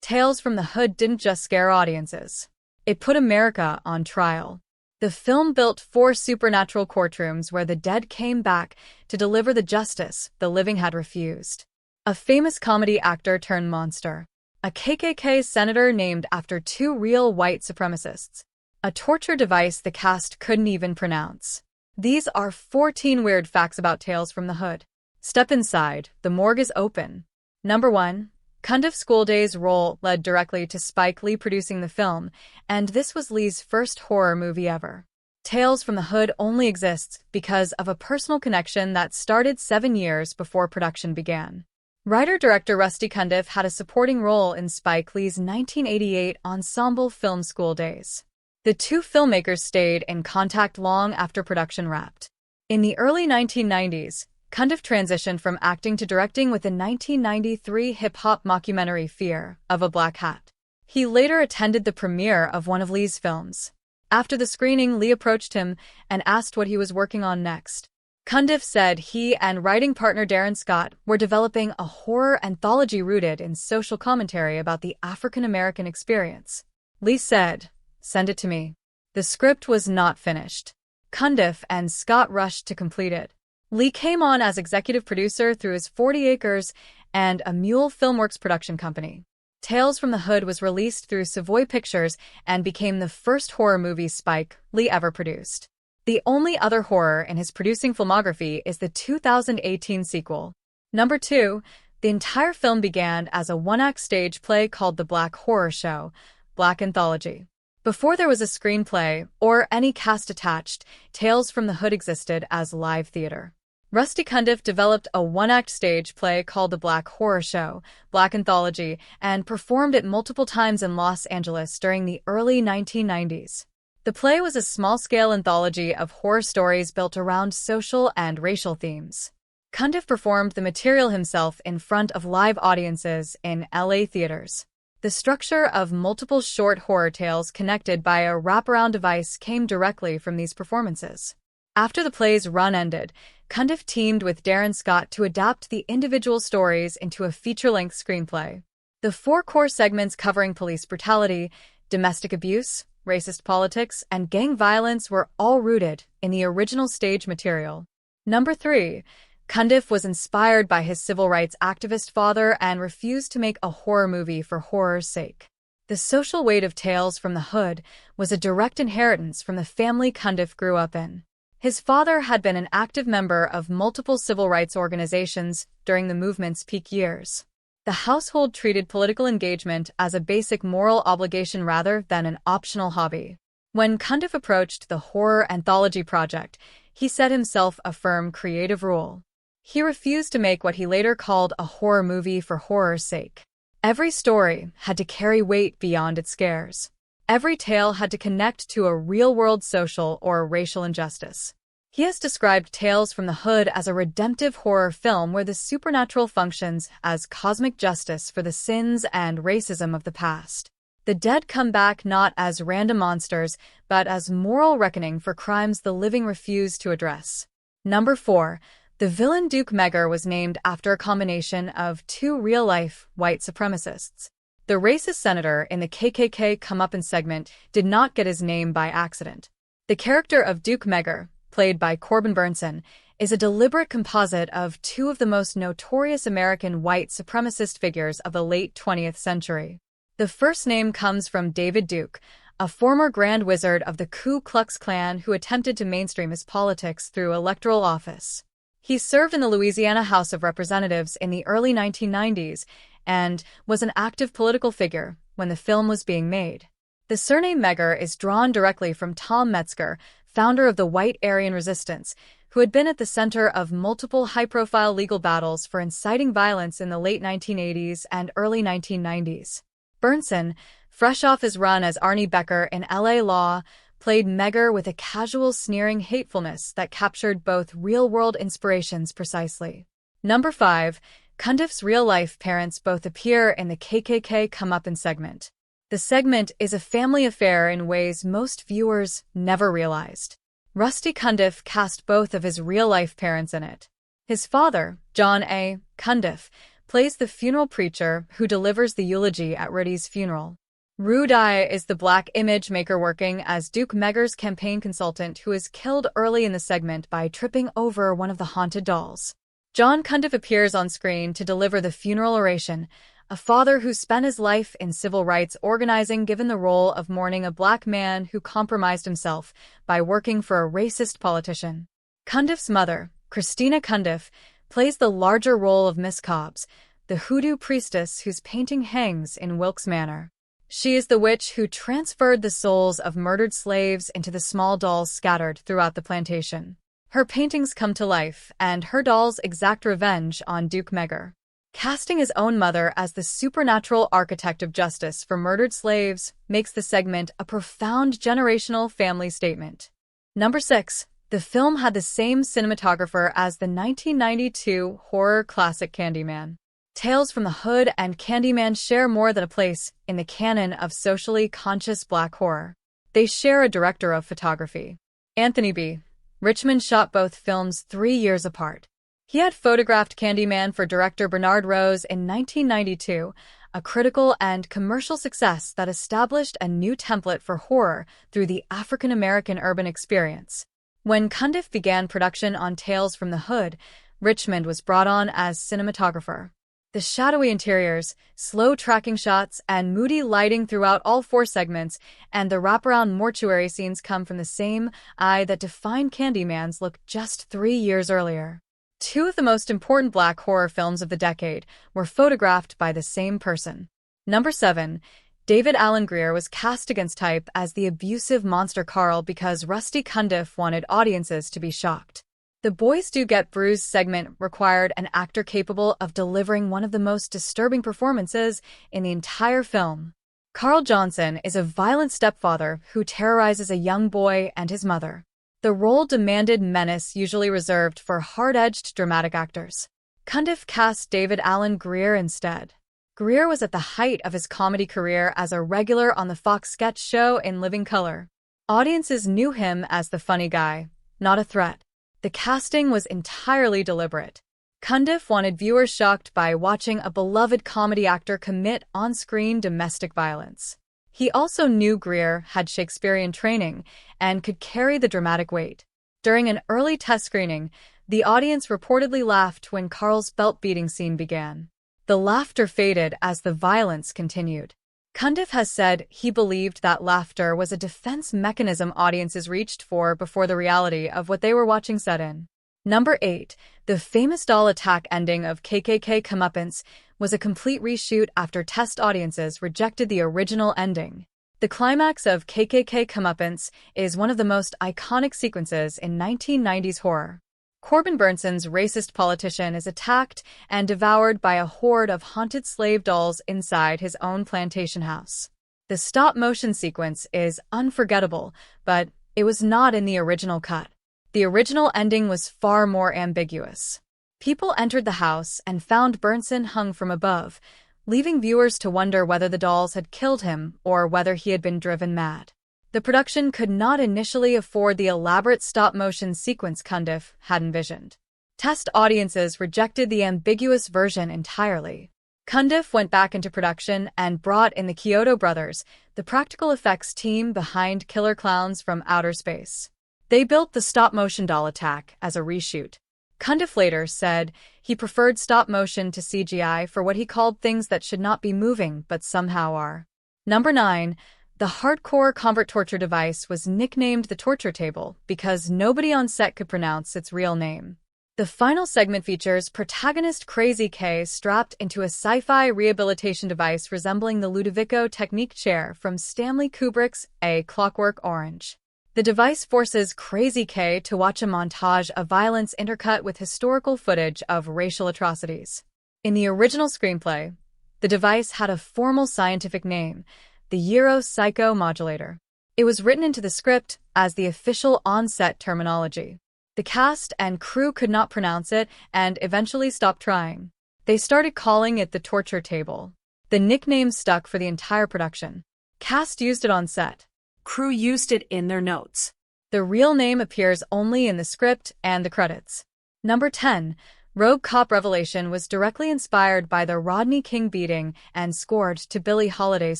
Tales from the Hood didn't just scare audiences. It put America on trial. The film built 4 supernatural courtrooms where the dead came back to deliver the justice the living had refused. A famous comedy actor turned monster. A KKK senator named after 2 real white supremacists. A torture device the cast couldn't even pronounce. These are 14 weird facts about Tales from the Hood. Step inside, the morgue is open. Number 1. Cundieff School Days' role led directly to Spike Lee producing the film, and this was Lee's first horror movie ever. Tales from the Hood only exists because of a personal connection that started 7 years before production began. Writer-director Rusty Cundieff had a supporting role in Spike Lee's 1988 ensemble film School Days. The 2 filmmakers stayed in contact long after production wrapped. In the early 1990s, Cundieff transitioned from acting to directing with the 1993 hip-hop mockumentary Fear of a Black Hat. He later attended the premiere of one of Lee's films. After the screening, Lee approached him and asked what he was working on next. Cundieff said he and writing partner Darren Scott were developing a horror anthology rooted in social commentary about the African-American experience. Lee said, "Send it to me." The script was not finished. Cundieff and Scott rushed to complete it. Lee came on as executive producer through his 40 Acres and a Mule Filmworks production company. Tales from the Hood was released through Savoy Pictures and became the first horror movie Spike Lee ever produced. The only other horror in his producing filmography is the 2018 sequel. Number 2. The entire film began as a one-act stage play called The Black Horror Show, Blackanthropy. Before there was a screenplay or any cast attached, Tales from the Hood existed as live theater. Rusty Cundieff developed a one-act stage play called The Black Horror Show, Blackanthropy, and performed it multiple times in Los Angeles during the early 1990s. The play was a small-scale anthology of horror stories built around social and racial themes. Cundieff performed the material himself in front of live audiences in LA theaters. The structure of multiple short horror tales connected by a wraparound device came directly from these performances. After the play's run ended, Cundieff teamed with Darren Scott to adapt the individual stories into a feature-length screenplay. The 4 core segments covering police brutality, domestic abuse, racist politics, and gang violence were all rooted in the original stage material. Number 3. Cundieff was inspired by his civil rights activist father and refused to make a horror movie for horror's sake. The social weight of Tales from the Hood was a direct inheritance from the family Cundieff grew up in. His father had been an active member of multiple civil rights organizations during the movement's peak years. The household treated political engagement as a basic moral obligation rather than an optional hobby. When Cundieff approached the horror anthology project, he set himself a firm creative rule. He refused to make what he later called a horror movie for horror's sake. Every story had to carry weight beyond its scares. Every tale had to connect to a real-world social or racial injustice. He has described Tales from the Hood as a redemptive horror film where the supernatural functions as cosmic justice for the sins and racism of the past. The dead come back not as random monsters, but as moral reckoning for crimes the living refuse to address. Number 4. The villain Duke Megger was named after a combination of 2 real-life white supremacists. The racist senator in the KKK comeuppance segment did not get his name by accident. The character of Duke Megger, played by Corbin Burnson, is a deliberate composite of 2 of the most notorious American white supremacist figures of the late 20th century. The first name comes from David Duke, a former Grand Wizard of the Ku Klux Klan who attempted to mainstream his politics through electoral office. He served in the Louisiana House of Representatives in the early 1990s and was an active political figure when the film was being made. The surname Megger is drawn directly from Tom Metzger, founder of the White Aryan Resistance, who had been at the center of multiple high-profile legal battles for inciting violence in the late 1980s and early 1990s. Burnson, fresh off his run as Arnie Becker in LA Law, played Megger with a casual, sneering hatefulness that captured both real-world inspirations precisely. Number 5. Cundieff's real-life parents both appear in the KKK comeuppance segment. The segment is a family affair in ways most viewers never realized. Rusty Cundieff cast both of his real-life parents in it. His father, John A. Cundieff, plays the funeral preacher who delivers the eulogy at Rudy's funeral. Rudy is the black image maker working as Duke Megger's campaign consultant who is killed early in the segment by tripping over one of the haunted dolls. John Cundieff appears on screen to deliver the funeral oration, a father who spent his life in civil rights organizing given the role of mourning a black man who compromised himself by working for a racist politician. Cundiff's mother, Christina Cundieff, plays the larger role of Miss Cobbs, the hoodoo priestess whose painting hangs in Wilkes Manor. She is the witch who transferred the souls of murdered slaves into the small dolls scattered throughout the plantation. Her paintings come to life, and her dolls exact revenge on Duke Megger. Casting his own mother as the supernatural architect of justice for murdered slaves makes the segment a profound generational family statement. Number 6. The film had the same cinematographer as the 1992 horror classic Candyman. Tales from the Hood and Candyman share more than a place in the canon of socially conscious black horror. They share a director of photography. Anthony B. Richmond shot both films 3 years apart. He had photographed Candyman for director Bernard Rose in 1992, a critical and commercial success that established a new template for horror through the African-American urban experience. When Cundieff began production on Tales from the Hood, Richmond was brought on as cinematographer. The shadowy interiors, slow tracking shots, and moody lighting throughout all 4 segments, and the wraparound mortuary scenes come from the same eye that defined Candyman's look just 3 years earlier. 2 of the most important black horror films of the decade were photographed by the same person. Number 7. David Alan Grier was cast against type as the abusive monster Carl because Rusty Cundieff wanted audiences to be shocked. The Boys Do Get Bruised segment required an actor capable of delivering one of the most disturbing performances in the entire film. Carl Johnson is a violent stepfather who terrorizes a young boy and his mother. The role demanded menace usually reserved for hard-edged dramatic actors. Cundieff cast David Alan Grier instead. Grier was at the height of his comedy career as a regular on the Fox sketch show In Living Color. Audiences knew him as the funny guy, not a threat. The casting was entirely deliberate. Cundieff wanted viewers shocked by watching a beloved comedy actor commit on-screen domestic violence. He also knew Grier had Shakespearean training and could carry the dramatic weight. During an early test screening, the audience reportedly laughed when Carl's belt-beating scene began. The laughter faded as the violence continued. Cundieff has said he believed that laughter was a defense mechanism audiences reached for before the reality of what they were watching set in. Number 8. The famous doll attack ending of KKK Comeuppance was a complete reshoot after test audiences rejected the original ending. The climax of KKK Comeuppance is one of the most iconic sequences in 1990s horror. Corbin Burnson's racist politician is attacked and devoured by a horde of haunted slave dolls inside his own plantation house. The stop-motion sequence is unforgettable, but it was not in the original cut. The original ending was far more ambiguous. People entered the house and found Burnson hung from above, leaving viewers to wonder whether the dolls had killed him or whether he had been driven mad. The production could not initially afford the elaborate stop-motion sequence Cundieff had envisioned. Test audiences rejected the ambiguous version entirely. Cundieff went back into production and brought in the Kyoto brothers, the practical effects team behind Killer Clowns from Outer Space. They built the stop-motion doll attack as a reshoot. Cundieff later said he preferred stop-motion to CGI for what he called things that should not be moving but somehow are. Number 9. The hardcore convert torture device was nicknamed the torture table because nobody on set could pronounce its real name. The final segment features protagonist Crazy K strapped into a sci-fi rehabilitation device resembling the Ludovico Technique chair from Stanley Kubrick's A Clockwork Orange. The device forces Crazy K to watch a montage of violence intercut with historical footage of racial atrocities. In the original screenplay, the device had a formal scientific name, the Euro Psycho Modulator. It was written into the script as the official on-set terminology. The cast and crew could not pronounce it and eventually stopped trying. They started calling it the torture table. The nickname stuck for the entire production. Cast used it on set. Crew used it in their notes. The real name appears only in the script and the credits. Number 10. Rogue Cop Revelation was directly inspired by the Rodney King beating and scored to Billie Holiday's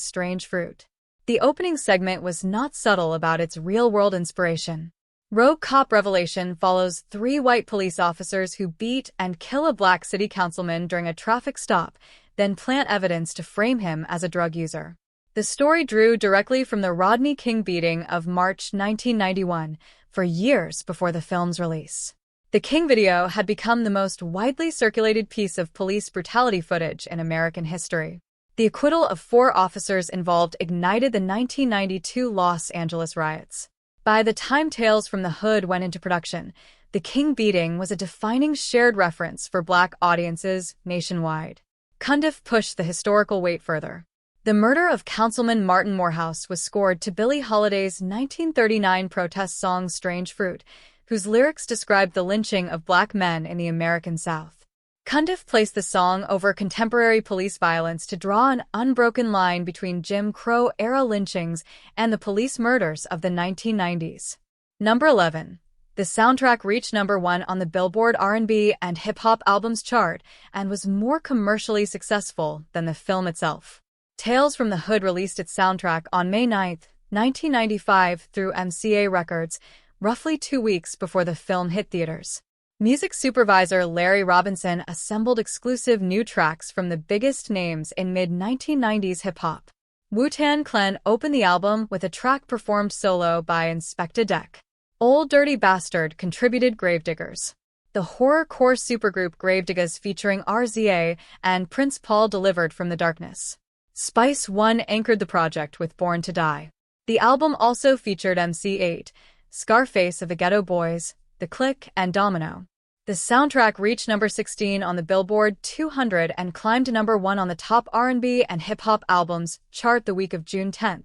Strange Fruit. The opening segment was not subtle about its real-world inspiration. Rogue Cop Revelation follows 3 white police officers who beat and kill a black city councilman during a traffic stop, then plant evidence to frame him as a drug user. The story drew directly from the Rodney King beating of March 1991, for years before the film's release. The King video had become the most widely circulated piece of police brutality footage in American history. The acquittal of 4 officers involved ignited the 1992 Los Angeles riots. By the time Tales from the Hood went into production, the King beating was a defining shared reference for Black audiences nationwide. Cundieff pushed the historical weight further. The murder of Councilman Martin Morehouse was scored to Billie Holiday's 1939 protest song Strange Fruit, whose lyrics described the lynching of Black men in the American South. Cundieff placed the song over contemporary police violence to draw an unbroken line between Jim Crow-era lynchings and the police murders of the 1990s. Number 11. The soundtrack reached number 1 on the Billboard R&B and hip-hop albums chart and was more commercially successful than the film itself. Tales from the Hood released its soundtrack on May 9, 1995 through MCA Records, roughly 2 weeks before the film hit theaters. Music supervisor Larry Robinson assembled exclusive new tracks from the biggest names in mid-1990s hip-hop. Wu-Tang Clan opened the album with a track performed solo by Inspectah Deck. Old Dirty Bastard contributed Gravediggers. The horrorcore supergroup Gravediggers featuring RZA and Prince Paul delivered From the Darkness. Spice One anchored the project with Born to Die. The album also featured MC8, Scarface of the Ghetto Boys, The Click, and Domino. The soundtrack reached number 16 on the Billboard 200 and climbed to number 1 on the top R&B and hip-hop albums chart the week of June 10,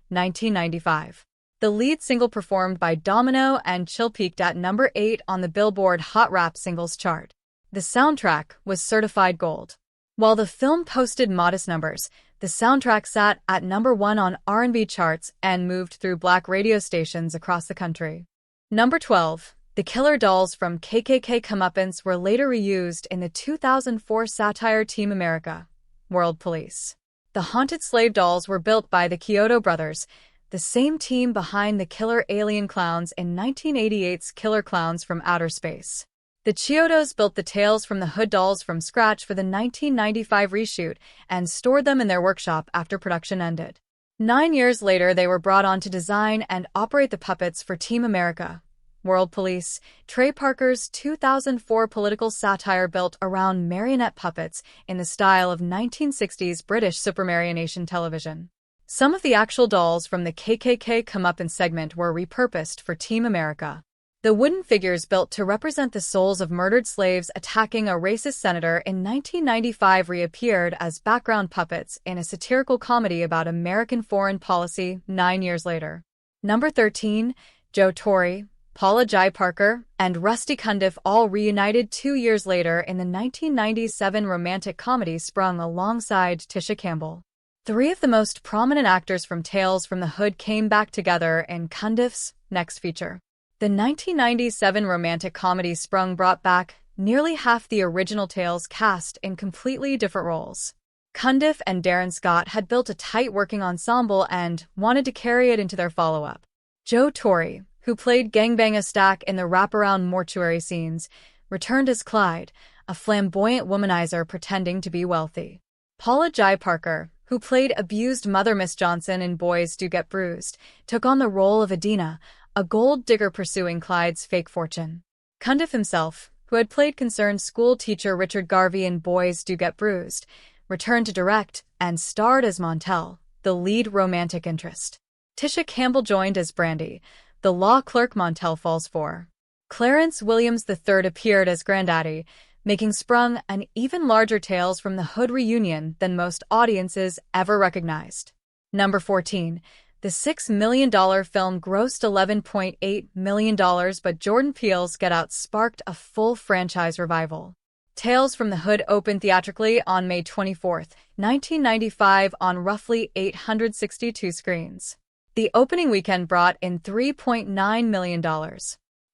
1995. The lead single performed by Domino and Chill peaked at number 8 on the Billboard Hot Rap Singles chart. The soundtrack was certified gold. While the film posted modest numbers, the soundtrack sat at number 1 on R&B charts and moved through Black radio stations across the country. Number 12. The killer dolls from KKK comeuppance were later reused in the 2004 satire Team America: World Police. The haunted slave dolls were built by the Kyoto brothers, the same team behind the killer alien clowns in 1988's Killer Clowns from Outer Space. The Chiodos built the Tales from the Hood dolls from scratch for the 1995 reshoot and stored them in their workshop after production ended. 9 years later, they were brought on to design and operate the puppets for Team America: World Police, Trey Parker's 2004 political satire built around marionette puppets in the style of 1960s British supermarionation television. Some of the actual dolls from the KKK comeuppance segment were repurposed for Team America. The wooden figures built to represent the souls of murdered slaves attacking a racist senator in 1995 reappeared as background puppets in a satirical comedy about American foreign policy 9 years later. Number 13. Joe Torre, Paula Jai Parker, and Rusty Cundieff all reunited 2 years later in the 1997 romantic comedy Sprung alongside Tisha Campbell. 3 of the most prominent actors from Tales from the Hood came back together in Cundieff's next feature. The 1997 romantic comedy Sprung brought back nearly half the original Tales cast in completely different roles. Cundieff and Darren Scott had built a tight working ensemble and wanted to carry it into their follow-up. Joe Torre, who played Gangbang Stack in the wraparound mortuary scenes, returned as Clyde, a flamboyant womanizer pretending to be wealthy. Paula Jai Parker, who played abused mother Miss Johnson in Boys Do Get Bruised, took on the role of Adina, a gold digger pursuing Clyde's fake fortune. Cundieff himself, who had played concerned school teacher Richard Garvey in Boys Do Get Bruised, returned to direct and starred as Montel, the lead romantic interest. Tisha Campbell joined as Brandy, the law clerk Montel falls for. Clarence Williams III appeared as Granddaddy, making Sprung an even larger Tales from the Hood reunion than most audiences ever recognized. Number 14. The $6 million film grossed $11.8 million, but Jordan Peele's Get Out sparked a full franchise revival. Tales from the Hood opened theatrically on May 24, 1995 on roughly 862 screens. The opening weekend brought in $3.9 million.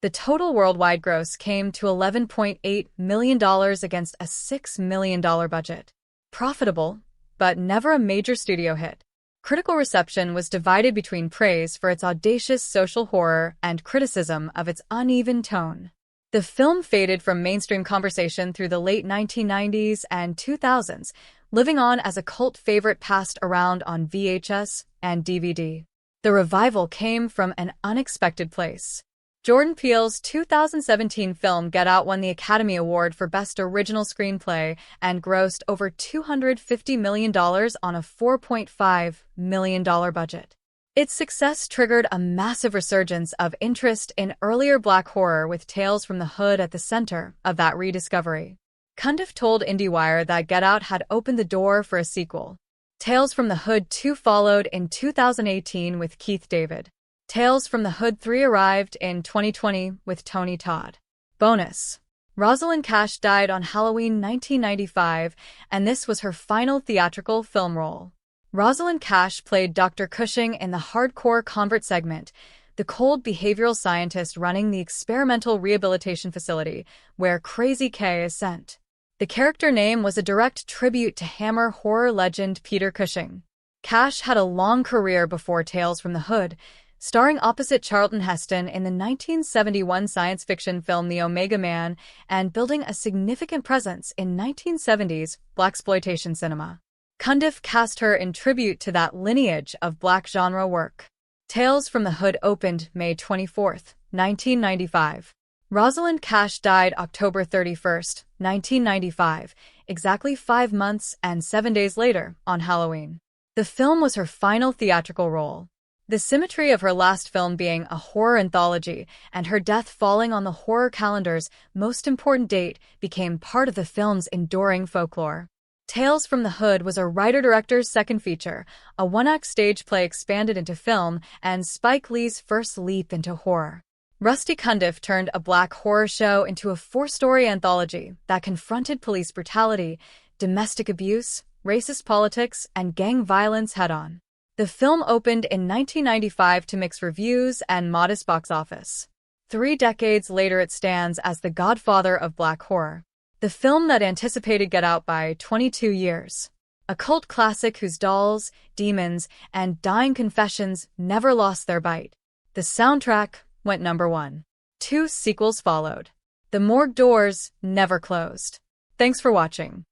The total worldwide gross came to $11.8 million against a $6 million budget. Profitable, but never a major studio hit. Critical reception was divided between praise for its audacious social horror and criticism of its uneven tone. The film faded from mainstream conversation through the late 1990s and 2000s, living on as a cult favorite passed around on VHS and DVD. The revival came from an unexpected place. Jordan Peele's 2017 film Get Out won the Academy Award for Best Original Screenplay and grossed over $250 million on a $4.5 million budget. Its success triggered a massive resurgence of interest in earlier black horror, with Tales from the Hood at the center of that rediscovery. Cundieff told IndieWire that Get Out had opened the door for a sequel. Tales from the Hood 2 followed in 2018 with Keith David. Tales from the Hood 3 arrived in 2020 with Tony Todd. Bonus: Rosalind Cash died on Halloween 1995, and this was her final theatrical film role. Rosalind Cash played Dr. Cushing in the hardcore convert segment, the cold behavioral scientist running the experimental rehabilitation facility where Crazy K is sent. The character name was a direct tribute to Hammer horror legend Peter Cushing. Cash had a long career before Tales from the Hood, starring opposite Charlton Heston in the 1971 science fiction film The Omega Man and building a significant presence in 1970s blaxploitation cinema. Cundieff cast her in tribute to that lineage of black genre work. Tales from the Hood opened May 24, 1995. Rosalind Cash died October 31, 1995, exactly 5 months and 7 days later, on Halloween. The film was her final theatrical role. The symmetry of her last film being a horror anthology and her death falling on the horror calendar's most important date became part of the film's enduring folklore. Tales from the Hood was a writer-director's second feature, a one-act stage play expanded into film, and Spike Lee's first leap into horror. Rusty Cundieff turned a black horror show into a 4-story anthology that confronted police brutality, domestic abuse, racist politics, and gang violence head-on. The film opened in 1995 to mixed reviews and modest box office. 3 decades later, it stands as the godfather of black horror. The film that anticipated Get Out by 22 years. A cult classic whose dolls, demons, and dying confessions never lost their bite. The soundtrack went number 1. 2 sequels followed. The morgue doors never closed. Thanks for watching.